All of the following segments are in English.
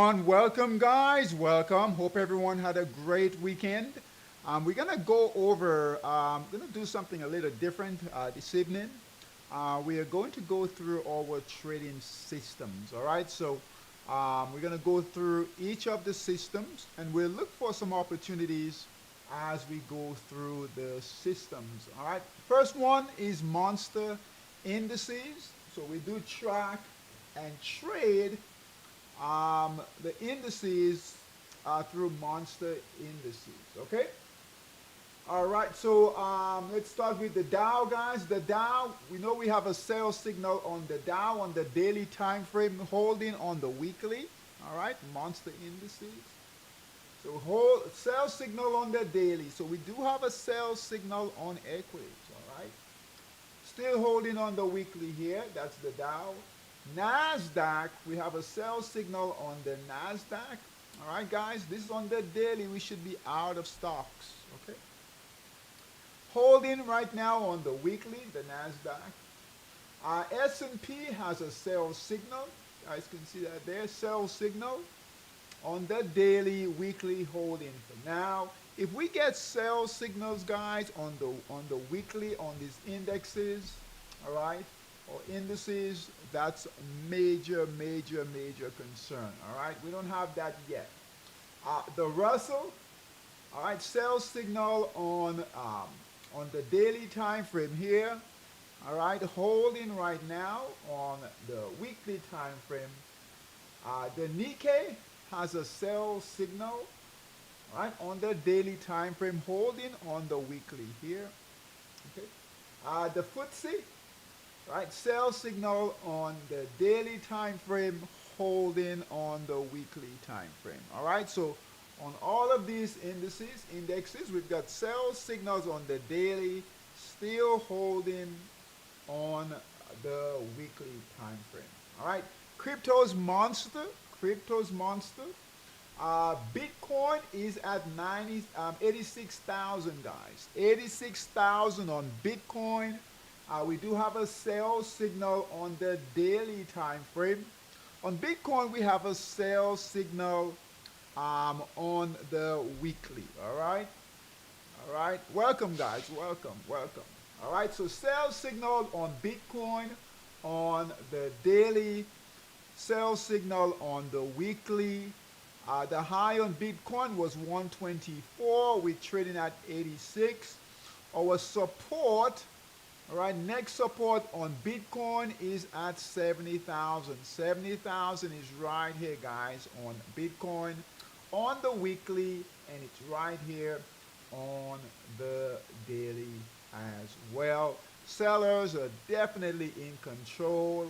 everyone. Welcome, guys. Welcome. Hope everyone had a great weekend. We're gonna go over. Gonna do something a little different this evening. We are going to go through our trading systems. All right. So we're gonna go through each of the systems, and we'll look for some opportunities as we go through the systems. All right. First one is monster indices. So we do track and trade the indices through monster indices. Okay. All right. So let's start with the Dow, guys. The Dow. We know we have a sell signal on the Dow on the daily time frame, holding on the weekly. All right. Monster indices. So hold sell signal on the daily. So we do have a sell signal on equities. All right. Still holding on the weekly here. That's the Dow. NASDAQ, we have a sell signal on the NASDAQ. All right, guys, this is on the daily. We should be out of stocks. Okay. Holding right now on the weekly, the NASDAQ. S&P has a sell signal. You guys can see that there, sell signal on the daily, weekly holding for now. If we get sell signals, guys, on the weekly on these indexes, all right, or indices, that's major, major, major concern. All right, we don't have that yet. The Russell, all right, sell signal on the daily time frame here. All right, holding right now on the weekly time frame. The Nikkei has a sell signal, right, on the daily time frame, holding on the weekly here. Okay. The FTSE, right, sell signal on the daily time frame, holding on the weekly time frame. All right. So on all of these indexes, we've got sell signals on the daily, still holding on the weekly time frame. All right. Crypto's monster. Crypto's monster. Bitcoin is at 86,000, guys. 86,000 on Bitcoin. We do have a sell signal on the daily time frame. On Bitcoin, we have a sell signal on the weekly. All right. All right. Welcome, guys. Welcome. Welcome. All right. So sell signal on Bitcoin on the daily, sell signal on the weekly. The high on Bitcoin was 124. We're trading at 86. Our support, all right, next support on Bitcoin is at 70,000. 70,000 is right here, guys, on Bitcoin on the weekly, and it's right here on the daily as well. Sellers are definitely in control.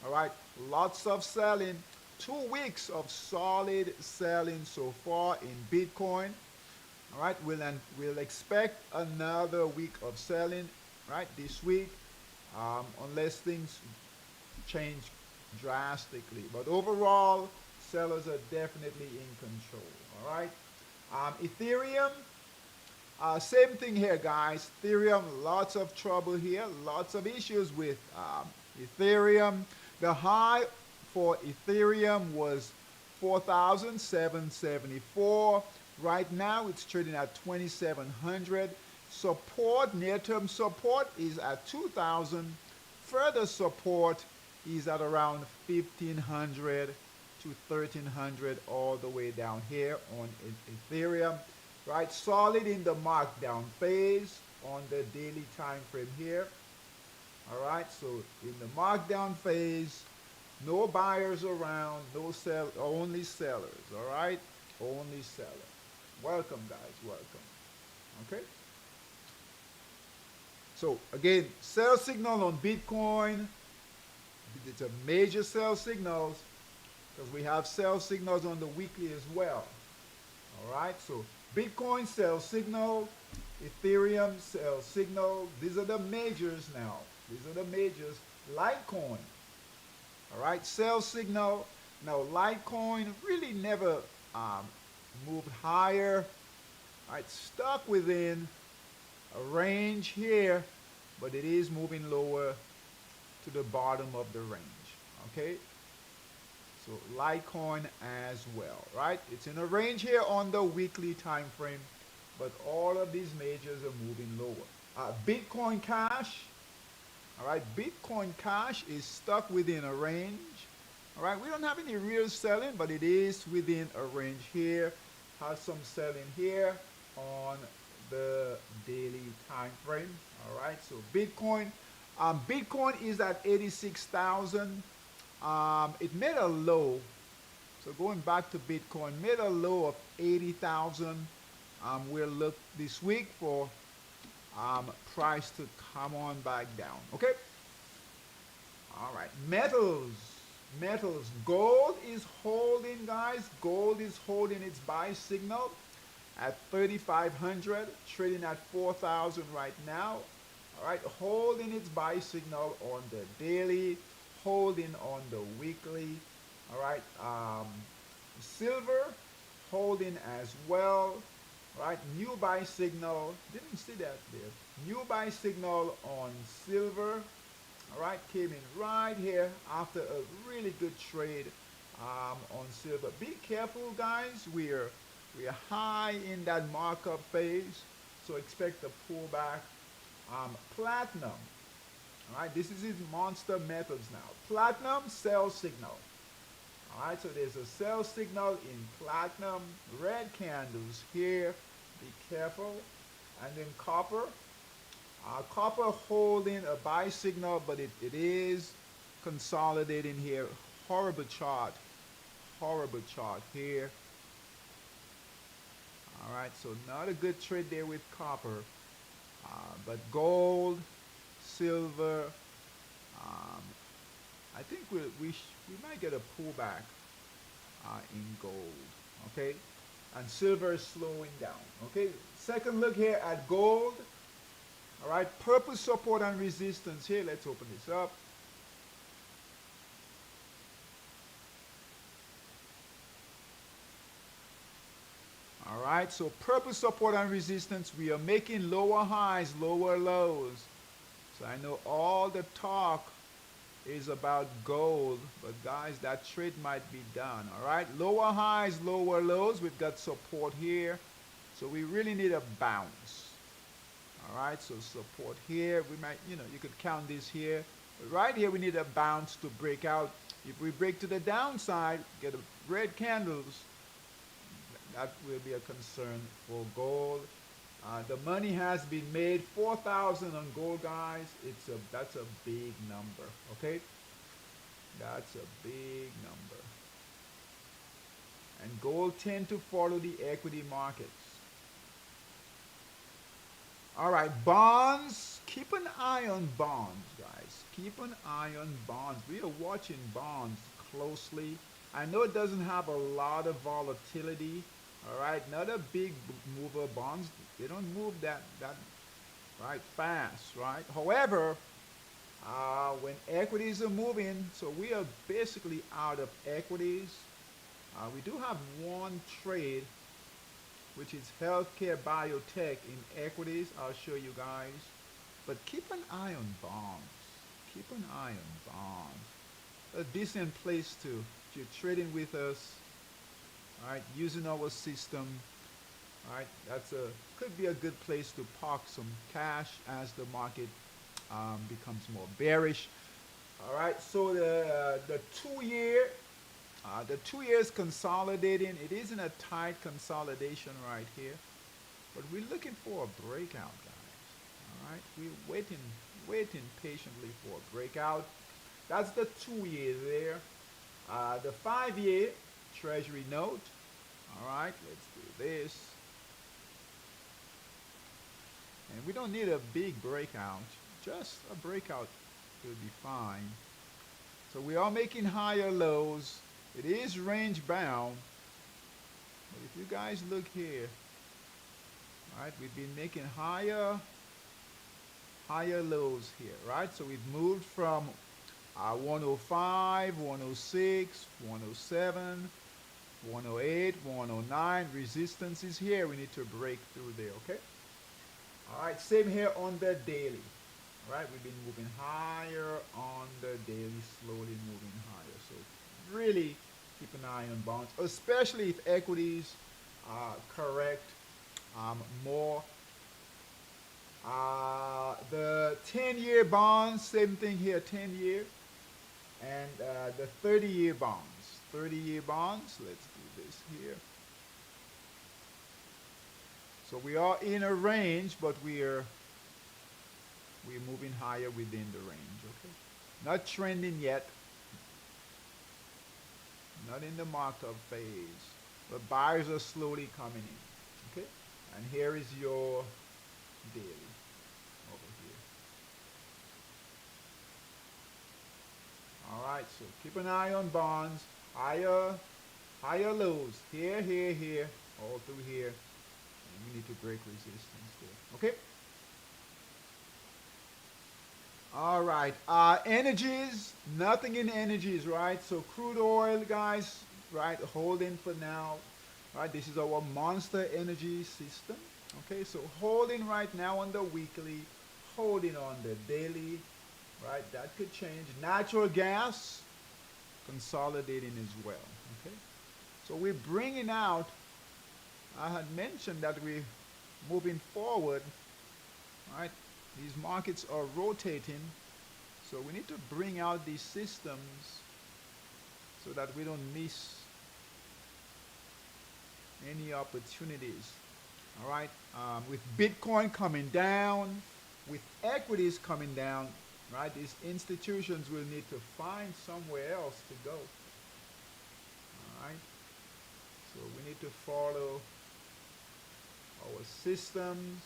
All right, lots of selling. 2 weeks of solid selling so far in Bitcoin. All right, we'll expect another week of selling, right, this week, unless things change drastically. But overall, sellers are definitely in control. All right, Ethereum, same thing here, guys. Ethereum, lots of trouble here, lots of issues with Ethereum. The high for Ethereum was 4,774. Right now, it's trading at 2,700. Support, near-term support is at 2,000. Further support is at around 1,500 to 1,300 all the way down here on Ethereum. Right, solid in the markdown phase on the daily time frame here. All right, so in the markdown phase, no buyers around, no sell, only sellers. All right, only sellers. Welcome, guys. Welcome. Okay. So again, sell signal on Bitcoin. It's a major sell signals because we have sell signals on the weekly as well. All right. So Bitcoin sell signal, Ethereum sell signal. These are the majors now. These are the majors. Litecoin. All right, sell signal. Now, Litecoin really never moved higher. All right, stuck within a range here, but it is moving lower to the bottom of the range. Okay, so So Litecoin as well, right? It's in a range here on the weekly time frame, but all of these majors are moving lower. Bitcoin Cash, all right, Bitcoin Cash is stuck within a range. All right, we don't have any real selling, but it is within a range here. Has some selling here on the daily time frame. All right, so Bitcoin is at 86,000. It made a low. So going back to Bitcoin, made a low of 80,000. We'll look this week for price to come on back down. Okay. All right. Metals. Metals. Gold is holding, guys. Gold is holding its buy signal at 3,500, trading at 4,000 right now. All right. Holding its buy signal on the daily, holding on the weekly. All right. Silver holding as well. Right, new buy signal. Didn't see that there. New buy signal on silver. All right, came in right here after a really good trade on silver. Be careful, guys. We're high in that markup phase, so expect a pullback. Platinum. All right, this is his monster methods now. Platinum sell signal. All right, so there's a sell signal in platinum, red candles here. Be careful. And then copper. Copper holding a buy signal, but it is consolidating here. Horrible chart here. All right, so not a good trade there with copper. But gold, silver, I think we might get a pullback in gold, okay? And silver is slowing down, okay? Second look here at gold. All right, purpose, support, and resistance here. Let's open this up. All right, so purpose, support, and resistance. We are making lower highs, lower lows. So I know all the talk is about gold, but guys, that trade might be done. All right, lower highs, lower lows. We've got support here, so we really need a bounce. All right, so support here. We might, you could count this here, but right here we need a bounce to break out. If we break to the downside, get a red candles, that will be a concern for gold. The money has been made, 4,000 on gold, guys. That's a big number, okay? That's a big number. And gold tend to follow the equity markets. All right, bonds. Keep an eye on bonds, guys. Keep an eye on bonds. We are watching bonds closely. I know it doesn't have a lot of volatility. All right, not a big mover. Bonds, they don't move that right fast, right? However, when equities are moving, so we are basically out of equities. We do have one trade, which is healthcare biotech in equities. I'll show you guys. But keep an eye on bonds. Keep an eye on bonds. A decent place to, if you're trading with us, all right, using our system, all right, could be a good place to park some cash as the market becomes more bearish. All right, so the 2-year, the 2 years consolidating. It is in a tight consolidation right here, but we're looking for a breakout, guys. All right, we're waiting patiently for a breakout. That's the 2 year there. The 5-year Treasury note. All right, let's do this. And we don't need a big breakout. Just a breakout will be fine. So we are making higher lows. It is range bound. But if you guys look here, all right, we've been making higher lows here, right? So we've moved from 105, 106, 107, 108, 109. Resistance is here. We need to break through there, okay? All right, same here on the daily. All right, we've been moving higher on the daily, slowly moving higher. So really Keep an eye on bonds, especially if equities correct more. The 10-year bonds, same thing here, 10-year, and the 30-year bonds. 30-year bonds, let's do this here. So we are in a range, but we're moving higher within the range, okay? Not trending yet, not in the markup phase, but buyers are slowly coming in, okay? And here is your daily over here. All right, so keep an eye on bonds, higher lows, here, here, here, all through here. And we need to break resistance there, okay? All right, energies, nothing in energies, right? So crude oil, guys, right, holding for now, right? This is our monster energy system, okay? So holding right now on the weekly, holding on the daily, right? That could change. Natural gas, consolidating as well, okay? So we're bringing out, I had mentioned that we're moving forward, right? These markets are rotating, so we need to bring out these systems so that we don't miss any opportunities. All right, with Bitcoin coming down, with equities coming down, right? These institutions will need to find somewhere else to go. All right, so we need to follow our systems.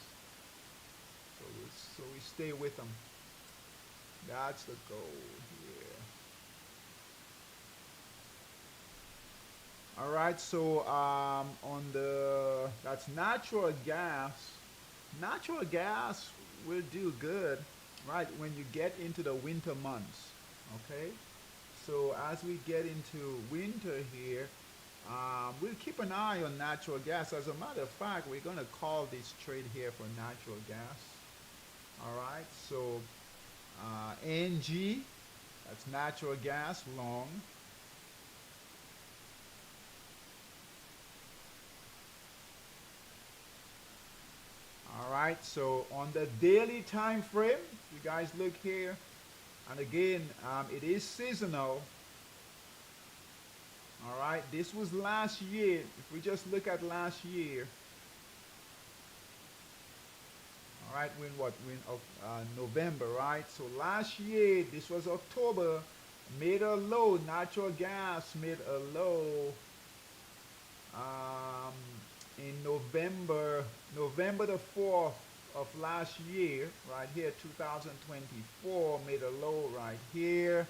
So we stay with them. That's the goal here. All right, so that's natural gas. Natural gas will do good, right, when you get into the winter months, okay? So as we get into winter here, we'll keep an eye on natural gas. As a matter of fact, we're going to call this trade here for natural gas. All right, so NG, that's natural gas, long. All right, so on the daily time frame, you guys look here, and again, it is seasonal. All right, this was last year. If we just look at last year, all right, November, right? So last year, this was October, made a low. Natural gas made a low in November the 4th of last year, right here, 2024, made a low right here,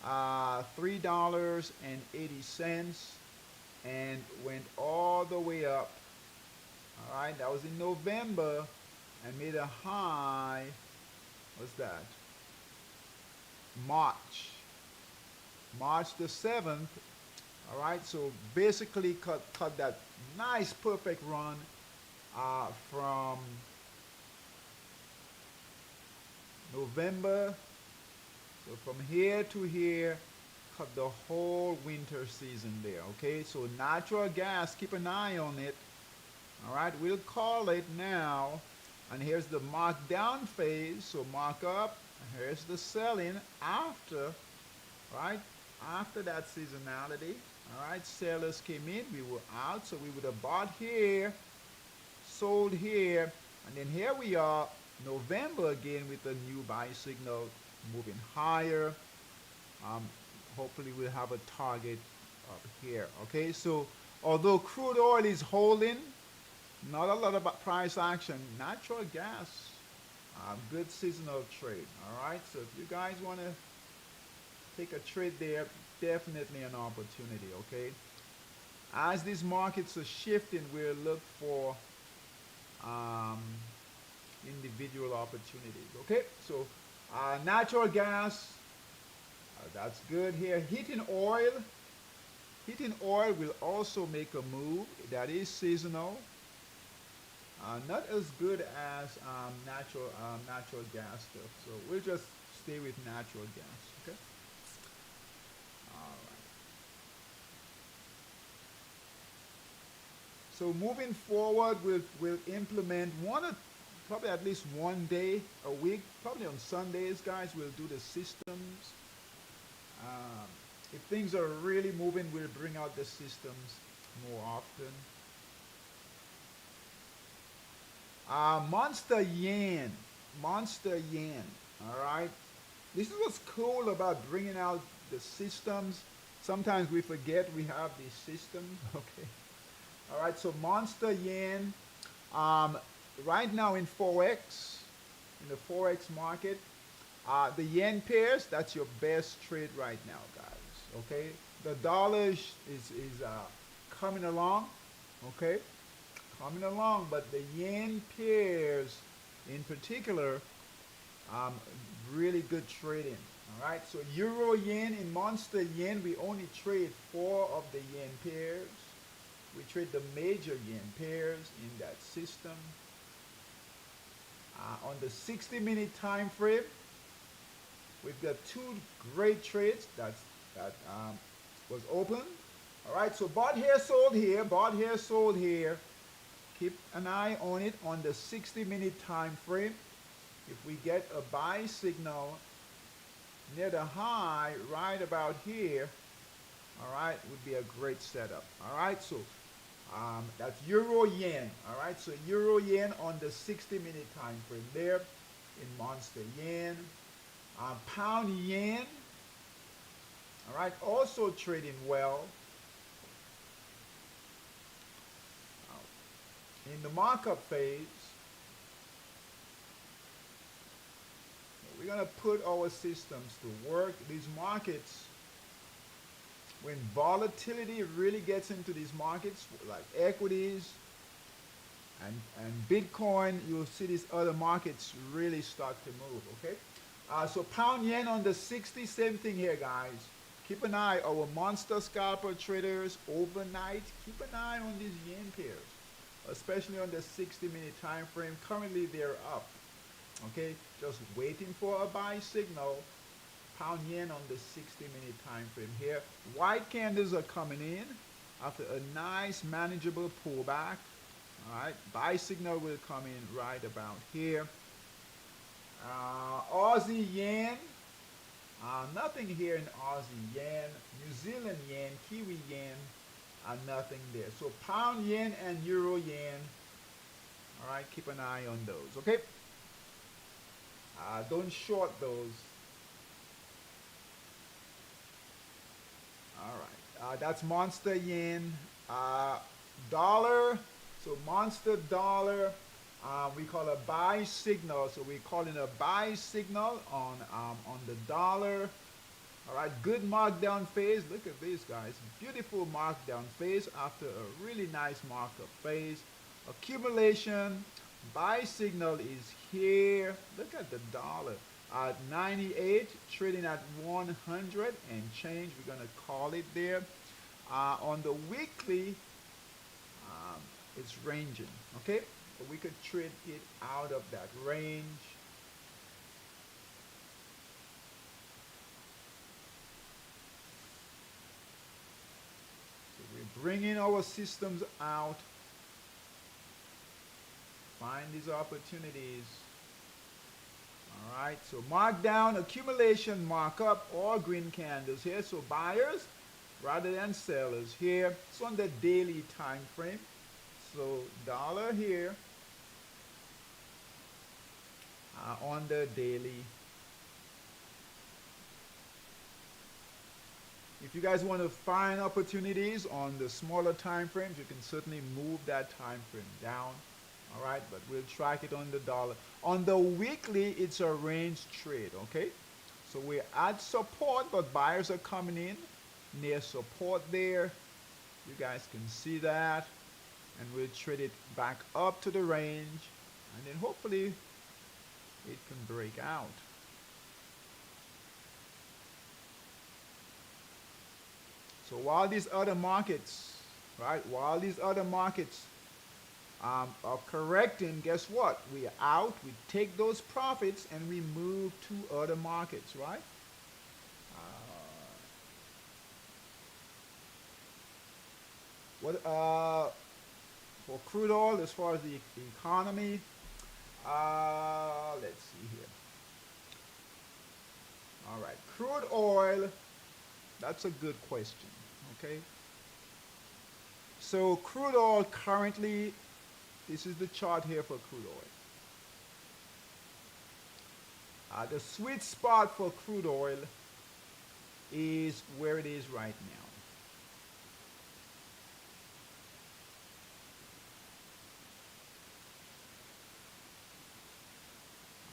$3.80, and went all the way up. All right, that was in November, and made a high. What's that? March the 7th. All right, so basically cut that nice perfect run from November. So from here to here, cut the whole winter season there. Okay, so natural gas, keep an eye on it. All right, we'll call it now. And here's the markdown phase. So mark up. Here's the selling after, right? After that seasonality. All right, sellers came in, we were out, so we would have bought here, sold here, and then here we are, November again with a new buy signal, moving higher. Hopefully we'll have a target up here. Okay, so although crude oil is holding, not a lot of price action, natural gas, good seasonal trade. All right, so if you guys want to take a trade there, definitely an opportunity. Okay, as these markets are shifting, we'll look for individual opportunities. Okay, so natural gas, that's good here. Heating oil will also make a move. That is seasonal. Not as good as natural gas stuff. So we'll just stay with natural gas. Okay. All right. So moving forward, we'll implement probably at least one day a week, probably on Sundays, guys. We'll do the systems. Um, if things are really moving, we'll bring out the systems more often. Monster Yen, Monster Yen. All right. This is what's cool about bringing out the systems. Sometimes we forget we have these systems. Okay. All right. So Monster Yen. Um, right now in Forex, in the Forex market, the yen pairs, that's your best trade right now, guys. Okay, the dollar is coming along. Okay, coming along, but the yen pairs, in particular, um, really good trading. All right, so euro yen in monster yen, we only trade four of the yen pairs. We trade the major yen pairs in that system. On the 60-minute time frame, we've got two great trades that was open. All right, so bought here, sold here, bought here, sold here. Keep an eye on it on the 60-minute time frame. If we get a buy signal near the high right about here, all right, would be a great setup. All right, so that's euro yen. All right, so euro yen on the 60-minute time frame there in monster yen. Pound yen, all right, also trading well. In the markup phase, we're going to put our systems to work. These markets, when volatility really gets into these markets, like equities and Bitcoin, you'll see these other markets really start to move, okay? So pound yen on the 60, same thing here, guys. Keep an eye, our monster scalper traders overnight, keep an eye on these yen pairs, especially on the 60-minute time frame. Currently, they're up, okay? Just waiting for a buy signal. Pound yen on the 60-minute time frame here. White candles are coming in after a nice manageable pullback. All right, buy signal will come in right about here. Aussie yen, nothing here in Aussie yen. New Zealand yen, Kiwi yen, nothing there. So pound yen and euro yen. All right, keep an eye on those. Okay, don't short those. All right, that's monster yen. Dollar, so monster dollar, we call a buy signal. So we're calling a buy signal on the dollar. All right, good markdown phase. Look at this, guys. Beautiful markdown phase after a really nice markup phase. Accumulation, buy signal is here. Look at the dollar. At 98, trading at 100 and change. We're going to call it there. On the weekly, it's ranging, okay? But we could trade it out of that range. So we're bringing our systems out. Find these opportunities. All right, so markdown, accumulation, markup, or green candles here. So buyers rather than sellers here. It's on the daily time frame. So dollar here on the daily. If you guys want to find opportunities on the smaller time frames, you can certainly move that time frame down. All right, but we'll track it on the dollar. On the weekly, it's a range trade, okay? So we're at support, but buyers are coming in near support there. You guys can see that. And we'll trade it back up to the range. And then hopefully it can break out. So while these other markets, right, while these other markets are correcting, guess what? We are out, we take those profits, and we move to other markets, right? What for crude oil as far as the economy. Let's see here. All right, crude oil. That's a good question. Okay. So crude oil currently, this is the chart here for crude oil. The sweet spot for crude oil is where it is right now.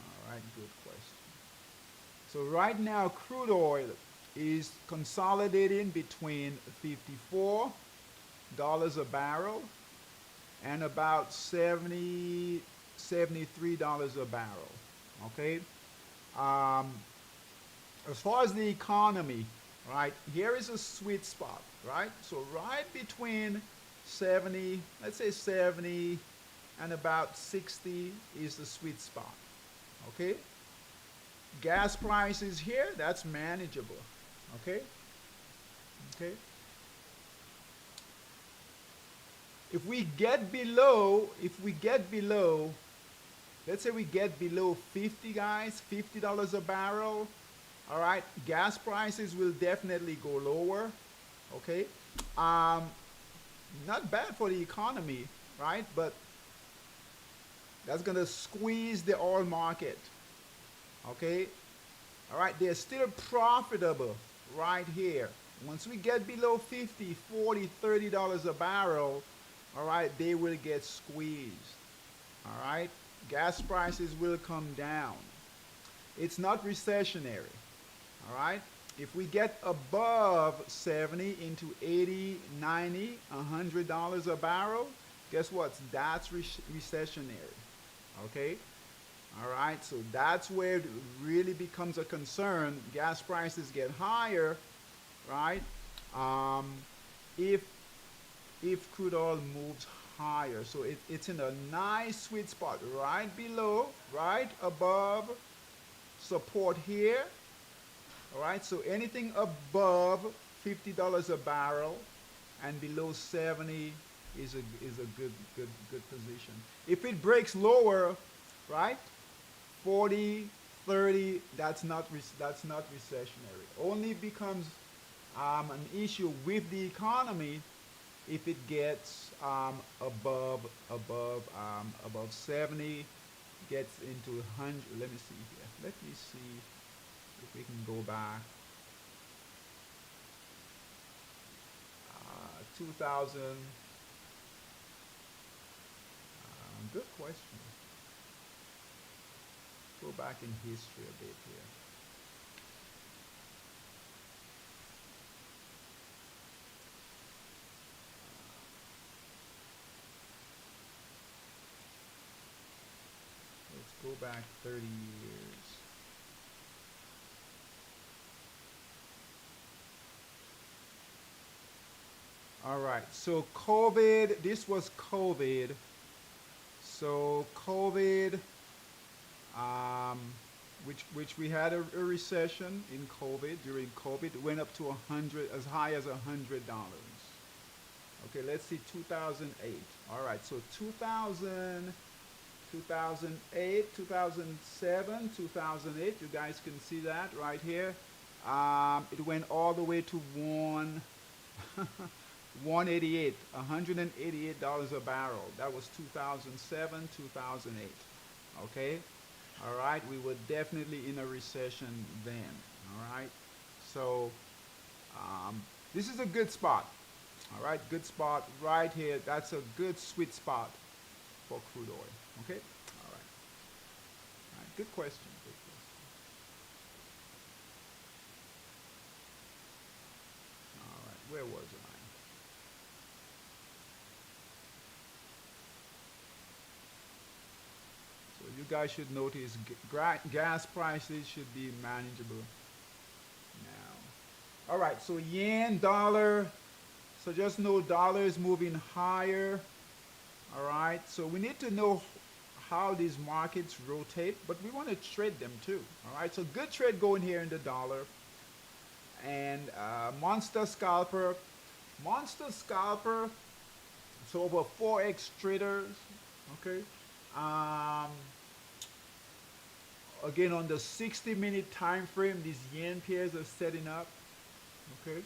All right, good question. So right now, crude oil is consolidating between $54 a barrel and about 70, $73 a barrel. Okay. Um, as far as the economy, right, here is a sweet spot, right? So right between 70, let's say 70 and about 60 is the sweet spot. Okay. Gas prices here, that's manageable. Okay. Okay. If we get below, let's say we get below 50, guys, $50 a barrel, all right, gas prices will definitely go lower. Okay. Um, Not bad for the economy, right? But that's going to squeeze the oil market. Okay. All right. They're still profitable right here. Once we get below 50, 40, $30 a barrel, all right, they will get squeezed. All right. Gas prices will come down. It's not recessionary. All right. If we get above 70 into 80, 90, $100 a barrel, guess what? That's recessionary. Okay. All right. So that's where it really becomes a concern. Gas prices get higher, right? Um, if if crude oil moves higher, so it's in a nice sweet spot, right below, right above support here. All right, so anything above $50 a barrel and below 70 is a good position. If it breaks lower, right, 40, 30, that's not recessionary. Only becomes an issue with the economy if it gets above 70, gets into 100. Let me see here. Let me see if we can go back. 2000. Good question. Go back in history a bit here. Let's go back 30 years. All right, so COVID, this was COVID. So COVID, um, which we had a recession in COVID, during COVID, it went up to 100, as high as $100. Okay, let's see 2008. All right, so 2000, 2008, 2007, 2008, you guys can see that right here. It went all the way to 188, $188 a barrel. That was 2007, 2008. Okay? All right, we were definitely in a recession then. All right? So, this is a good spot. All right, good spot right here. That's a good sweet spot for crude oil. Okay? All right. All right, good question. Good question. All right, where was I? So you guys should notice gas prices should be manageable now. All right, so yen, dollar. So just know dollar is moving higher. All right, so we need to know how these markets rotate, but we want to trade them too. All right, so good trade going here in the dollar. And monster scalper. Monster scalper, as So over forex traders, okay. Um, Again, on the 60-minute time frame, these yen pairs are setting up. Okay.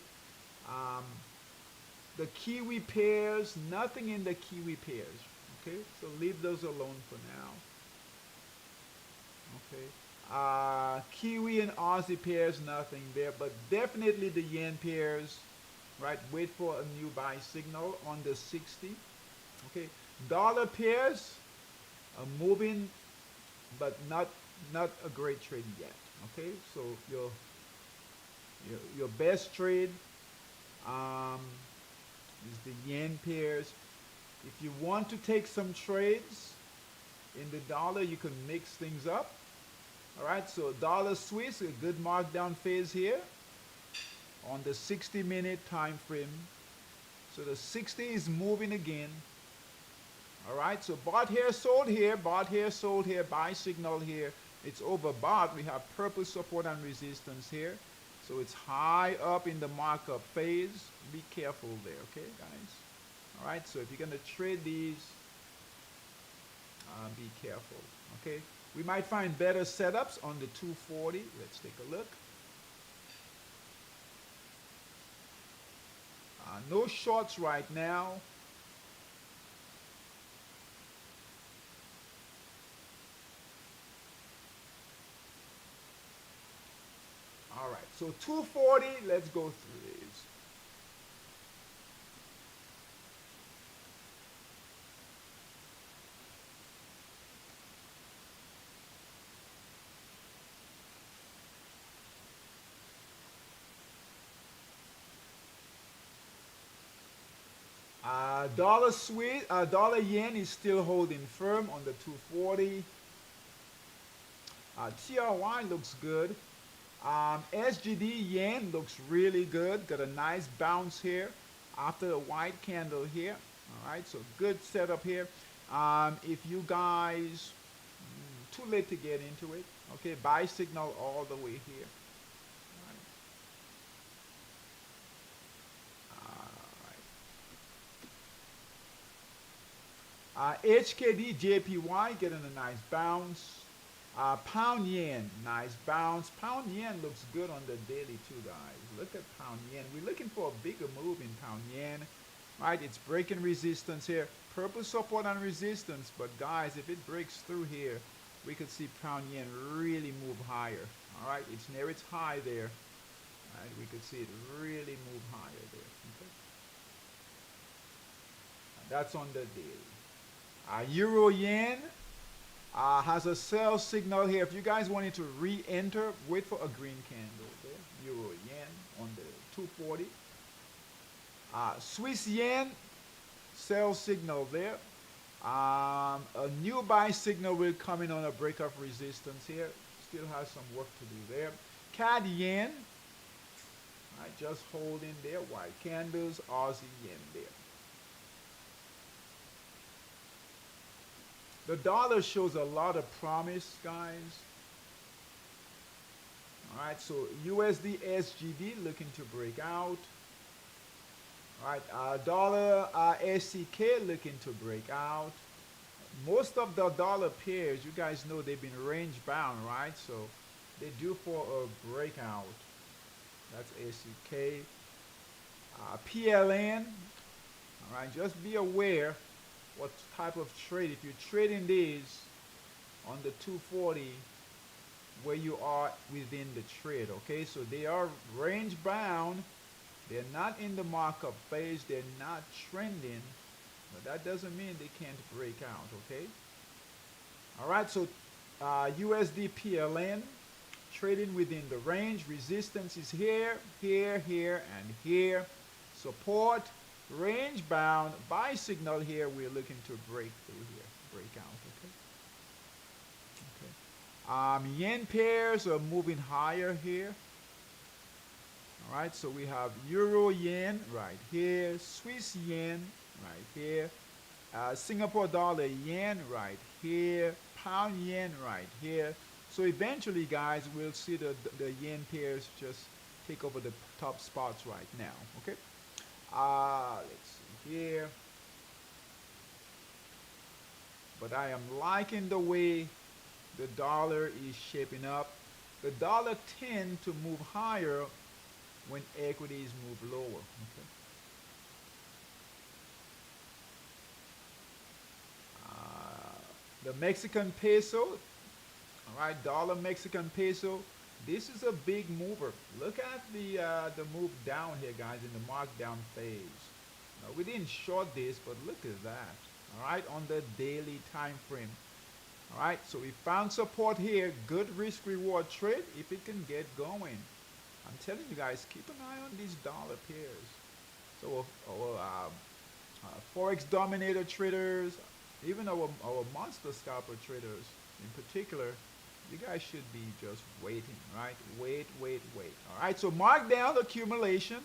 Um, the Kiwi pairs, nothing in the Kiwi pairs. Okay. So leave those alone for now. Okay. Kiwi and Aussie pairs, nothing there, but definitely the yen pairs. Right. Wait for a new buy signal on the 60. Okay. Dollar pairs are moving, but not a great trade yet. Okay. So your best trade um, is the yen pairs. If you want to take some trades in the dollar, you can mix things up. All right, so dollar Swiss, a good markdown phase here on the 60-minute time frame. So the 60 is moving again. All right, so bought here, bought here, sold here, buy signal here. It's overbought. We have purple support and resistance here. So it's high up in the markup phase. Be careful there, okay, guys? All right, so if you're going to trade these, be careful, okay? We might find better setups on the 240. Let's take a look. No shorts right now. All right, so 240, let's go through these. Dollar yen is still holding firm on the 240. TRY looks good. SGD yen looks really good. Got a nice bounce here after the white candle here. All right, so good setup here. If you guys, too late to get into it. Okay, buy signal all the way here. HKD JPY getting a nice bounce. Pound yen, nice bounce. Pound yen looks good on the daily too, guys. Look at pound yen. We're looking for a bigger move in pound yen. Right, it's breaking resistance here. Purple support and resistance. But guys, if it breaks through here, we could see pound yen really move higher. All right, it's near its high there. All right, we could see it really move higher there. Okay. That's on the daily. Euro yen has a sell signal here. If you guys wanted to re-enter, wait for a green candle there. Euro yen on the 240. Swiss yen, sell signal there. A new buy signal will come in on a break of resistance here. Still has some work to do there. CAD yen, right, just holding there. White candles, Aussie yen there. The dollar shows a lot of promise, guys. All right, so USD SGD looking to break out. All right, dollar SCK looking to break out. Most of the dollar pairs, you guys know they've been range bound, right? So they due for a breakout. That's SCK. PLN. All right, just be aware what type of trade. If you're trading these on the 240, where you are within the trade, okay? So they are range bound. They're not in the markup phase. They're not trending. But that doesn't mean they can't break out, okay? All right, so USD PLN trading within the range. Resistance is here, here, here, and here. Support. Range bound, buy signal here, we're looking to break through here, break out, okay? Yen pairs are moving higher here. All right, so we have Euro yen right here, Swiss yen right here, Singapore dollar yen right here, pound yen right here. So eventually, guys, we'll see the yen pairs just take over the top spots right now, okay? Let's see here. but I am liking the way the dollar is shaping up. The dollar tends to move higher when equities move lower. Okay? The Mexican peso, all right, dollar Mexican peso. This is a big mover. Look at the move down here, guys, in the markdown phase. Now, we didn't short this, but look at that. All right, on the daily time frame. All right, so we found support here. Good risk reward trade if it can get going. I'm telling you guys, keep an eye on these dollar pairs. So forex dominator traders, even our monster scalper traders in particular, you guys should be just waiting, right? Wait, wait, wait. All right, so markdown accumulation.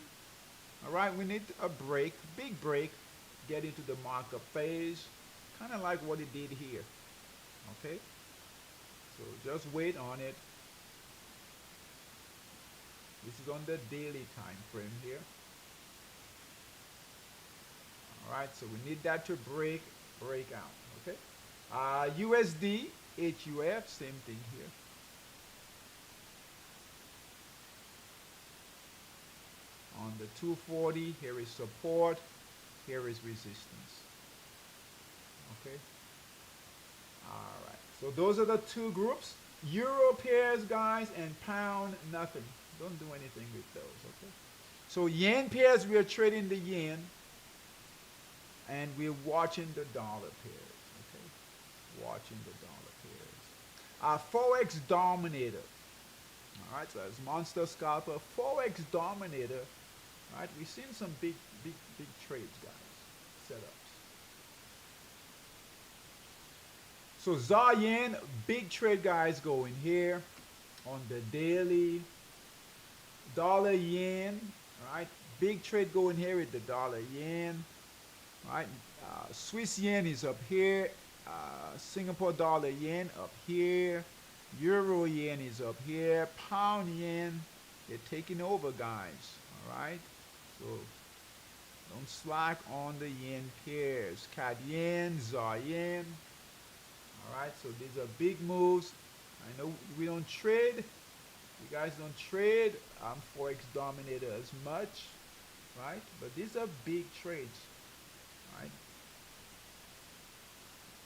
All right, we need a break, big break, get into the markup phase, kind of like what it did here. Okay, so just wait on it. This is on the daily time frame here. All right, so we need that to break out. Okay, USD, HUF, same thing here. On the 240, here is support, here is resistance. Okay. All right. So those are the two groups. Euro pairs, guys, and pound, nothing. Don't do anything with those, okay? So yen pairs, we are trading the yen, and we're watching the dollar pairs, okay? Watching the dollar pairs. Forex dominator. All right, so that's monster scalper. Forex dominator. All right, we've seen some big trades, guys, setups. So ZAR yen, big trade, guys, going here on the daily. Dollar yen, all right, big trade going here with the dollar yen. All right, Swiss yen is up here. Singapore dollar yen up here. Euro yen is up here. Pound yen, they're taking over, guys. All right, so don't slack on the yen pairs. CAD yen, ZAR yen. All right, so these are big moves. I know we don't trade. You guys don't trade. I'm Forex dominator as much, right? But these are big trades, right?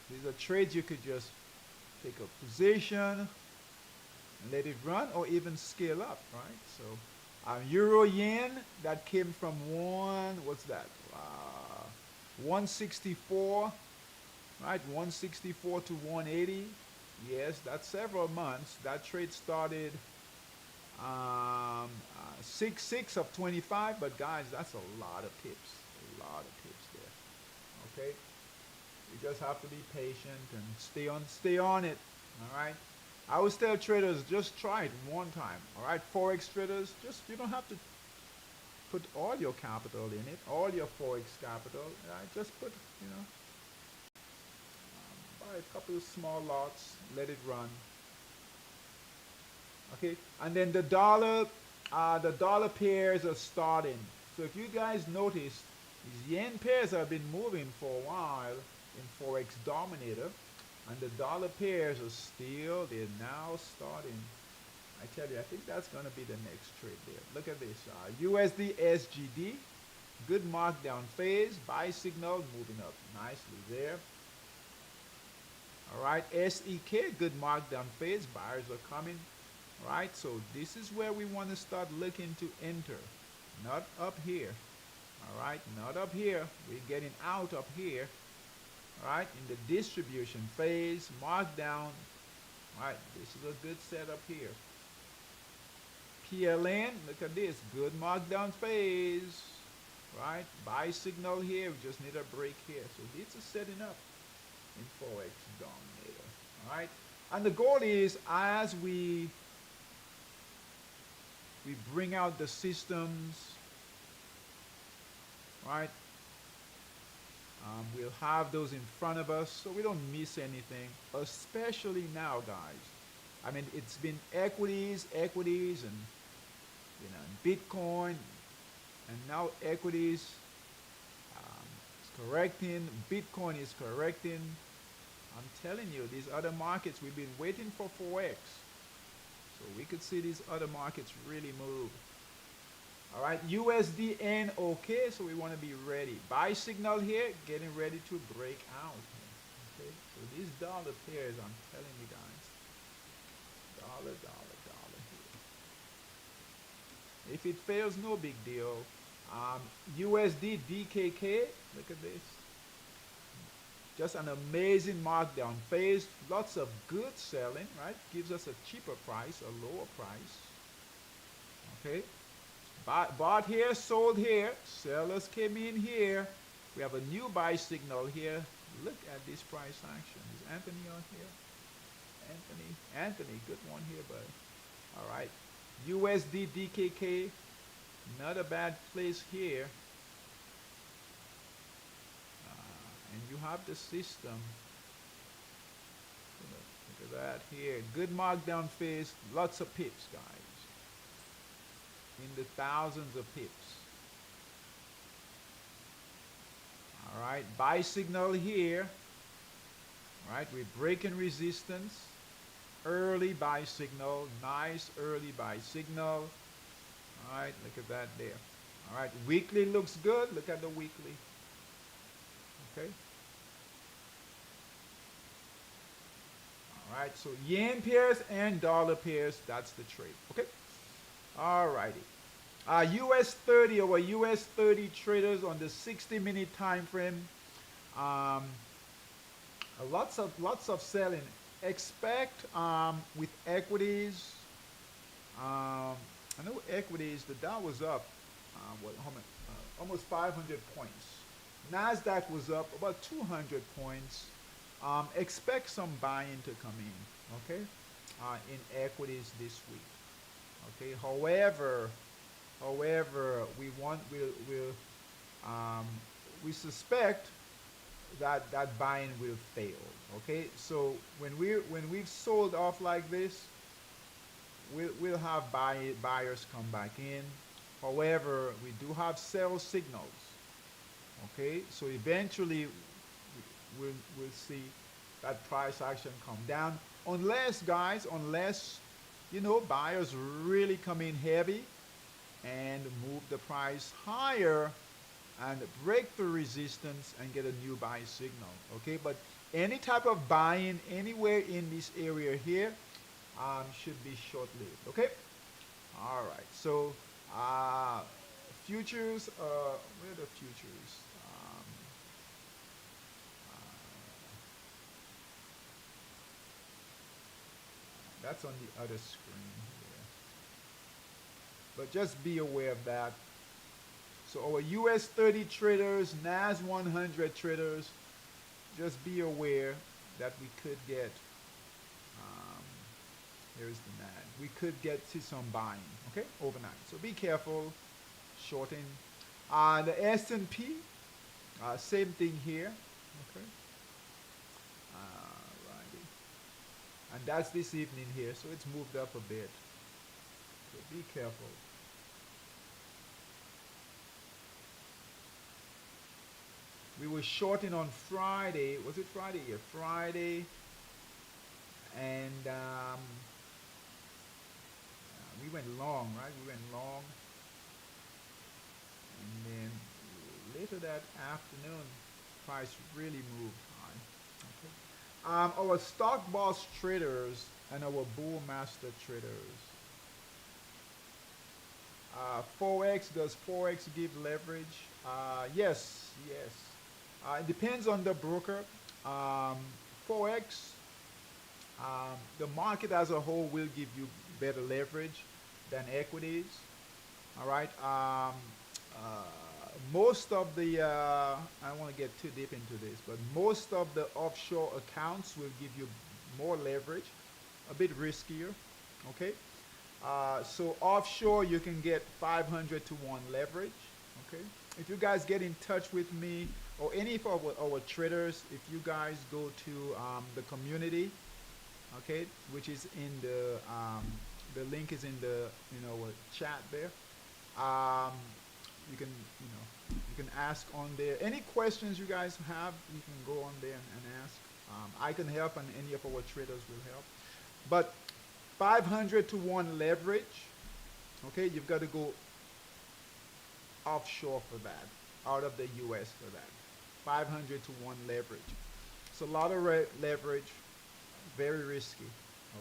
These are trades you could just take a position and let it run, or even scale up, right? So Euro yen, that came from what's that? 164. Right, 164 to 180. Yes, that's several months. That trade started 6/6 of 25, but guys, that's a lot of pips. A lot of pips there. Okay? You just have to be patient and stay on it. All right? I always tell traders, just try it one time. All right, Forex traders, you don't have to put all your capital in it, all your Forex capital. Right? Just put, buy a couple of small lots, let it run. Okay, and then the dollar pairs are starting. So if you guys notice, these yen pairs have been moving for a while in Forex Dominator, and the dollar pairs are they're now starting. I tell you, I think that's going to be the next trade there. Look at this, USD SGD, good markdown phase, buy signal moving up nicely there. All right, SEK, good markdown phase, buyers are coming. All right, so this is where we want to start looking to enter, not up here. All right, not up here. We're getting out up here. All right, in the distribution phase, markdown. All right, this is a good setup here. PLN, look at this, good markdown phase. Right, buy signal here. We just need a break here. So this is setting up in Forex Dominator. All right, and the goal is as we bring out the systems, right? We'll have those in front of us so we don't miss anything, especially now, guys. I mean, it's been equities, and Bitcoin, and now equities is correcting. Bitcoin is correcting. I'm telling you, these other markets, we've been waiting for 4x. So we could see these other markets really move. All right, USDN, okay, so we want to be ready. Buy signal here, getting ready to break out. Okay, so these dollar pairs, I'm telling you guys, dollar, dollar, dollar here. If it fails, no big deal. USD, DKK, look at this. Just an amazing markdown phase. Lots of good selling, right? Gives us a cheaper price, a lower price. Okay. Bought here, sold here. Sellers came in here. We have a new buy signal here. Look at this price action. Is Anthony on here? Anthony, good one here, bud. All right. USD, DKK. Not a bad place here. And you have the system. Look at that here. Good markdown phase. Lots of pips, guys. In the thousands of pips. All right. Buy signal here. All right. We're breaking resistance. Early buy signal. Nice early buy signal. All right. Look at that there. All right. Weekly looks good. Look at the weekly. Okay. All right, so yen pairs and dollar pairs, that's the trade. Okay. All righty. US 30 or US 30 traders on the 60-minute time frame. Lots of selling. Expect with equities. I know equities. The Dow was up. Almost 500 points. Nasdaq was up about 200 points. Expect some buying to come in, okay, in equities this week. Okay. However, we suspect that buying will fail. Okay. So when we've sold off like this, we'll have buyers come back in. However, we do have sell signals. Okay. So eventually we'll see that price action come down, unless buyers really come in heavy and move the price higher and break the resistance and get a new buy signal. Okay, but any type of buying anywhere in this area here should be short-lived. Okay. All right. So futures, where are the futures? That's on the other screen here. But just be aware of that. So our US 30 traders, NAS 100 traders, just be aware that we could get, here's the NAS, we could get to some buying, okay, overnight. So be careful, shorting. The S&P, same thing here, okay. And that's this evening here, so it's moved up a bit. So be careful. We were shorting on Friday. Was it Friday? Yeah, Friday. And we went long, right? We went long. And then later that afternoon, price really moved high. Okay. Our stock boss traders and our bull master traders. Forex, does Forex give leverage? Yes. It depends on the broker. Forex, the market as a whole will give you better leverage than equities. All right. Most of the, I don't want to get too deep into this, but most of the offshore accounts will give you more leverage, a bit riskier, okay? So offshore, you can get 500 to 1 leverage, okay? If you guys get in touch with me or any of our traders, if you guys go to the community, okay, which is in the link is in the chat there. You can ask on there. Any questions you guys have, you can go on there and ask. I can help, and any of our traders will help. But 500 to 1 leverage, okay, you've got to go offshore for that, out of the US for that. 500 to 1 leverage. It's a lot of leverage, very risky,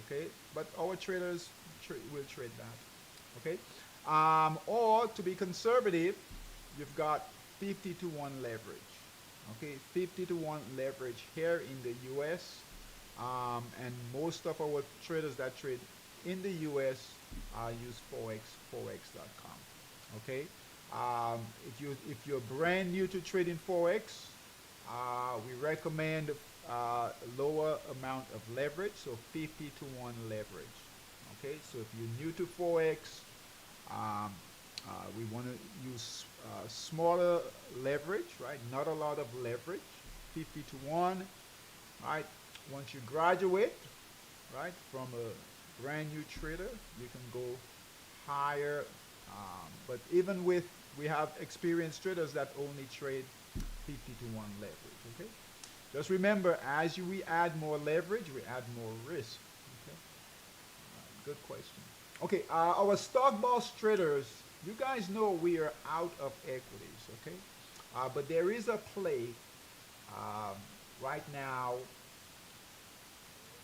okay? But our traders will trade that, okay? Or to be conservative, you've got 50 to 1 leverage, okay? 50 to 1 leverage here in the US. And most of our traders that trade in the US use forex.com, okay? If you're brand new to trading forex, we recommend lower amount of leverage, so 50 to 1 leverage. Okay, so if you're new to forex, um, we want to use smaller leverage, right? Not a lot of leverage, 50 to 1, right? Once you graduate, right, from a brand new trader, you can go higher. But even with, we have experienced traders that only trade 50 to 1 leverage, okay? Just remember, as we add more leverage, we add more risk, okay? Good question. Okay, our stock boss traders, you guys know we are out of equities, okay? But there is a play right now.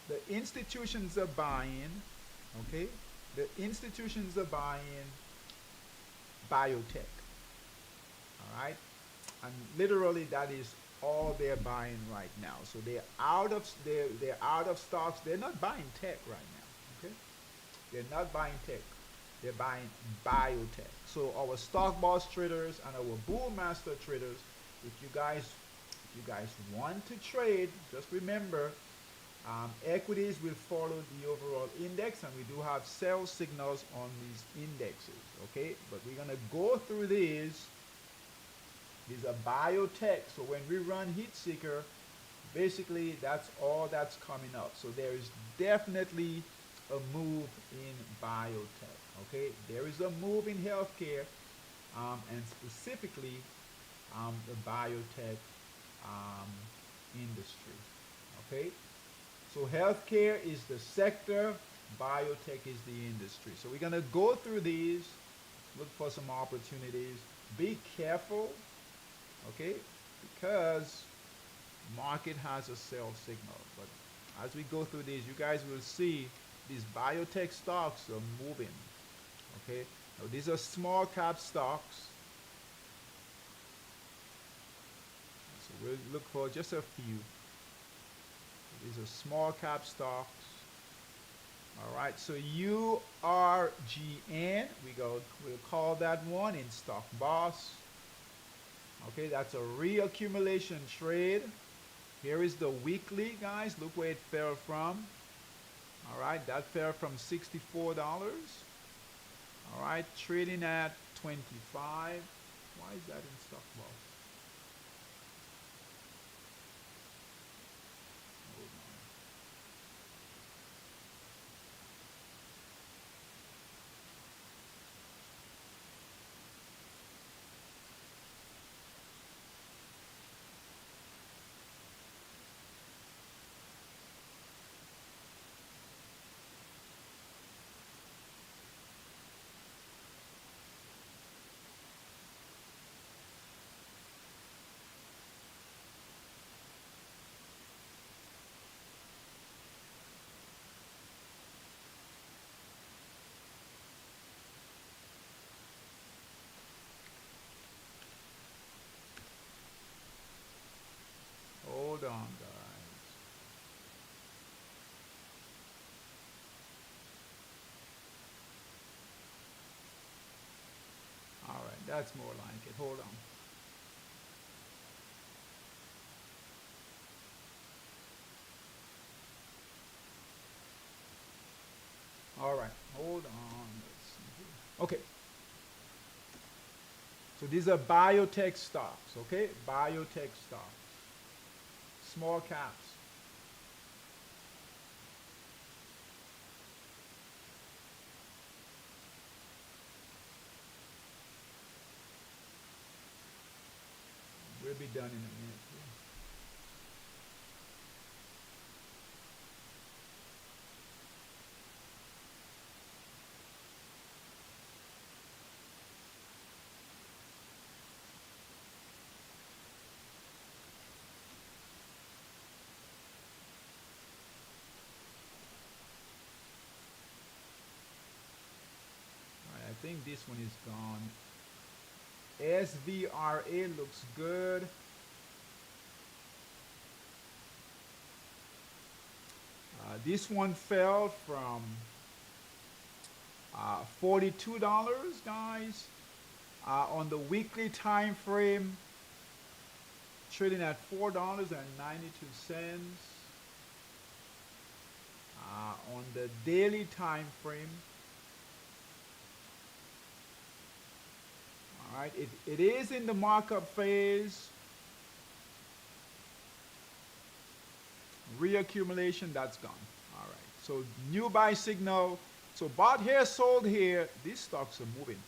The institutions are buying, okay? The institutions are buying biotech, all right? And literally that is all they're buying right now. So they're out of stocks. They're not buying tech right now, okay? They're not buying tech. They're buying biotech. So our stock boss traders and our bull master traders, if you guys want to trade, just remember, equities will follow the overall index, and we do have sell signals on these indexes, okay? But we're gonna go through these. These are biotech. So when we run heat seeker, basically that's all that's coming up. So there is definitely a move in biotech, okay? There is a move in healthcare, and specifically the biotech industry, okay? So healthcare is the sector, biotech is the industry. So we're gonna go through these, look for some opportunities. Be careful, okay? Because market has a sell signal. But as we go through these, you guys will see these biotech stocks are moving, okay? Now these are small cap stocks. So we'll look for just a few. These are small cap stocks. All right, so URGN, we'll call that one in Stock Boss. Okay, that's a reaccumulation trade. Here is the weekly, guys. Look where it fell from. All right, that fell from $64. All right, trading at 25. Why is that in Stock Boss? Hold on, guys. All right, that's more like it. Hold on. All right, hold on. Let's see here. Okay. So these are biotech stocks, okay? Biotech stocks. Small caps. We'll be done in a minute. think this one is gone. SVRA looks good. This one fell from $42, guys, on the weekly time frame, trading at $4.92. On the daily time frame, all right, it is in the markup phase. Reaccumulation, that's gone. All right, so new buy signal. So bought here, sold here. These stocks are moving.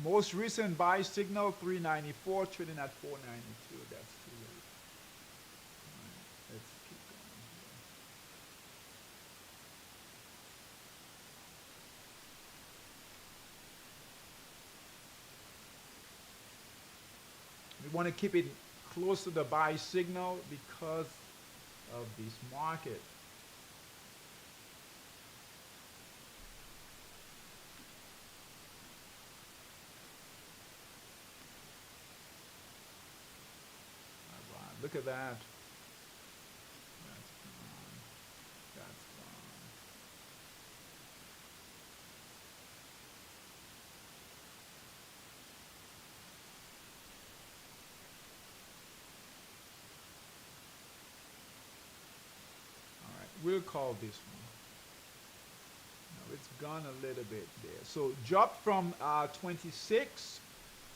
Most recent buy signal 394, trading at 492. That's too late. All right, let's keep going here. We want to keep it close to the buy signal because of this market. Look at that. That's gone. That's gone. All right, we'll call this one. Now it's gone a little bit there. So dropped from 26,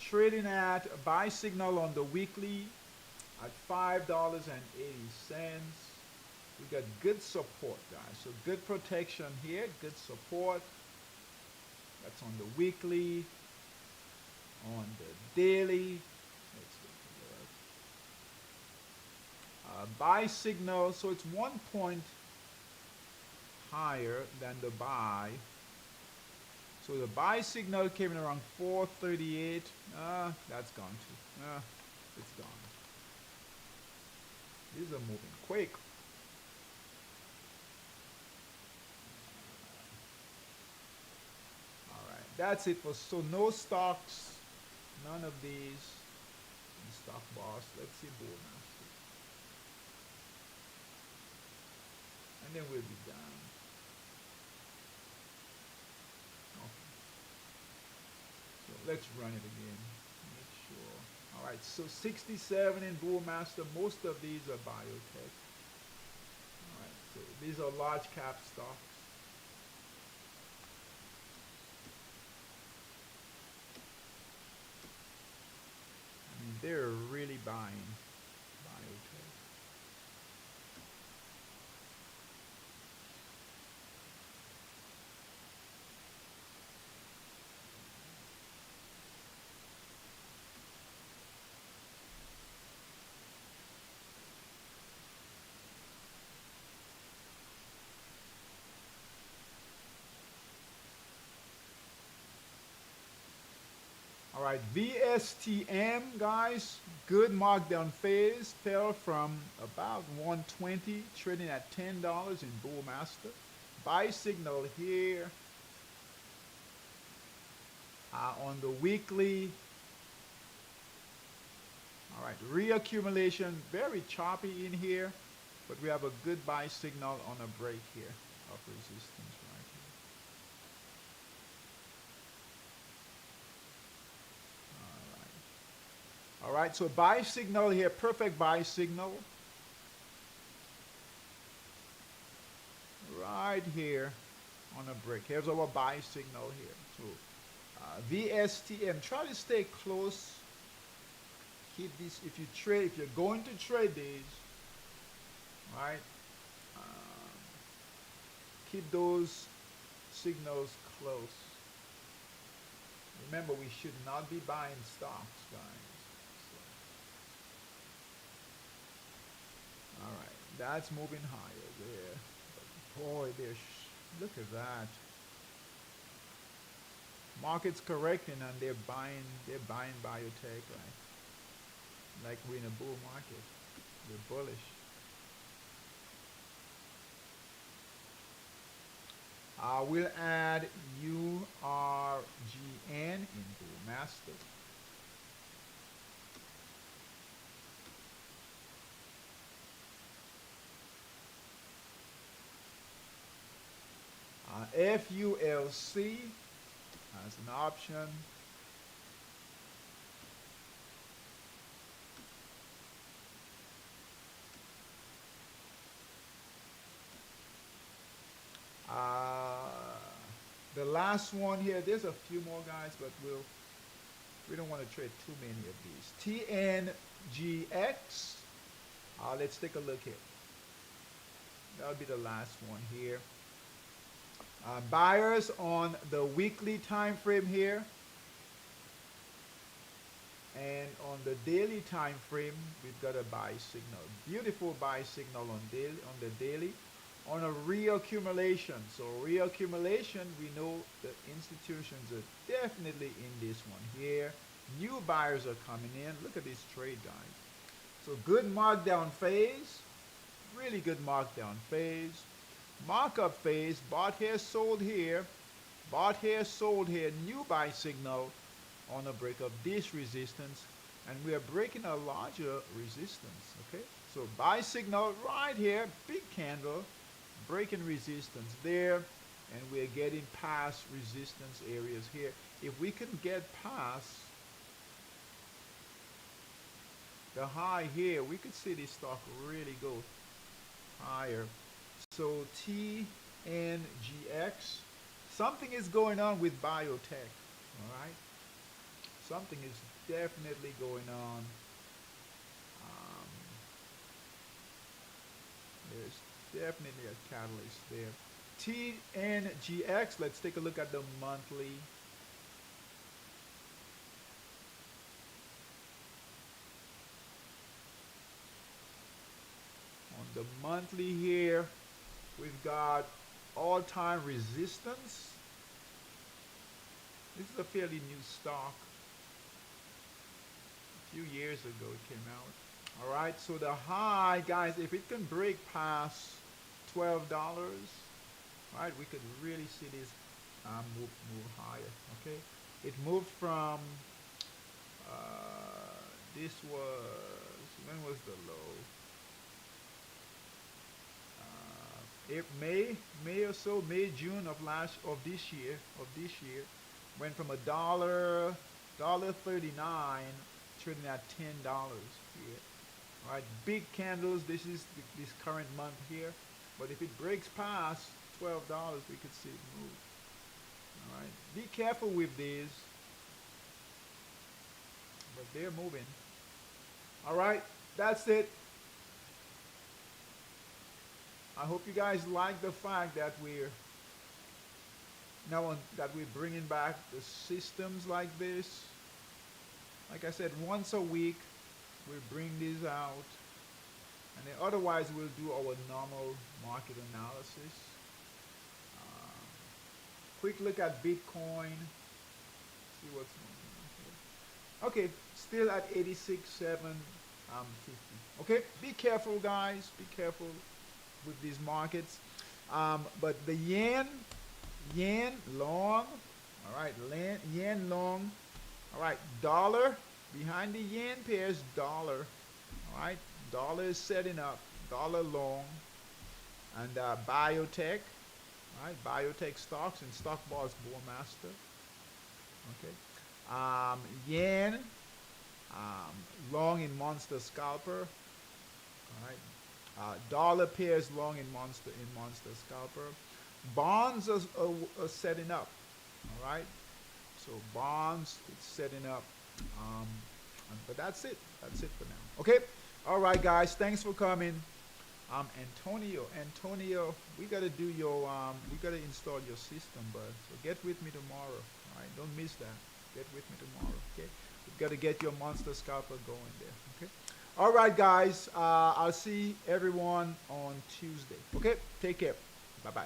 trading at a buy signal on the weekly at $5.80. We got good support, guys. So good protection here, good support. That's on the weekly, on the daily. Let's take a look. Buy signal, so it's 1 point higher than the buy. So the buy signal came in around 438. That's gone too. It's gone. These are moving quick. All right, that's it for, so no stocks, none of these in stock boss. Let's see bull master. And then we'll be done. Okay. So let's run it again. Make sure. All right, so 67 in bull master. Most of these are biotech. All right, so these are large cap stocks. I mean, they're really buying biotech. All right, VSTM, guys, good markdown phase, fell from about 120, trading at $10 in bull master. Buy signal here on the weekly. All right, reaccumulation, very choppy in here, but we have a good buy signal on a break here of resistance right here. All right, so buy signal here, perfect buy signal. Right here on a break. Here's our buy signal here. So VSTM, try to stay close. Keep these, if you trade, if you're going to trade these, right, keep those signals close. Remember, we should not be buying stocks, guys. All right, that's moving higher there. But boy, look at that. Market's correcting and they're buying biotech, right? Like we're in a bull market. We're bullish. I will add URGN into master. FULC as an option. Uh, the last one here, there's a few more guys, but we don't want to trade too many of these. TNGX. Let's take a look here. That'll be the last one here. Buyers on the weekly time frame here, and on the daily time frame, we've got a buy signal. Beautiful buy signal on the daily. On a reaccumulation. So reaccumulation, we know the institutions are definitely in this one here. New buyers are coming in. Look at this trade, guys. So good markdown phase. Really good markdown phase. Markup phase. Bought here, sold here. Bought here, sold here. New buy signal on a break of this resistance. And we are breaking a larger resistance. Okay. So buy signal right here. Big candle. Breaking resistance there, and we're getting past resistance areas here. If we can get past the high here, we could see this stock really go higher. So TNGX, something is going on with biotech, all right? Something is definitely going on. There's definitely a catalyst there. TNGX, let's take a look at the monthly. On the monthly here, we've got all-time resistance. This is a fairly new stock. A few years ago it came out. All right, so the high, guys, if it can break past $12, right, we could really see this move higher. Okay, it moved from this was, when was the low? May or so, June of this year, went from $1.39 trading at $10 here. All right, big candles. This is this current month here, but if it breaks past $12, we could see it move. All right, be careful with these, but they're moving. All right, that's it. I hope you guys like the fact that we're bringing back the systems like this. Like I said, once a week. We'll bring these out, and then otherwise we'll do our normal market analysis. Quick look at Bitcoin. See what's going on here. Okay, still at 86,750. Okay, be careful, guys. Be careful with these markets. But the yen long. All right, yen long. All right, dollar. Behind the yen pairs, dollar. All right, dollar is setting up, dollar long, and biotech. All right, biotech stocks and stock bars Bullmaster. Okay, yen long in Monster Scalper. All right, dollar pairs long in Monster Scalper. Bonds are setting up. All right, so bonds it's setting up. But that's it. That's it for now. Okay. All right, guys. Thanks for coming. Antonio, we gotta do your we gotta install your system, bud. So get with me tomorrow. All right. Don't miss that. Get with me tomorrow. Okay. We've got to get your monster scalper going there. Okay. All right, guys. I'll see everyone on Tuesday. Okay. Take care. Bye bye.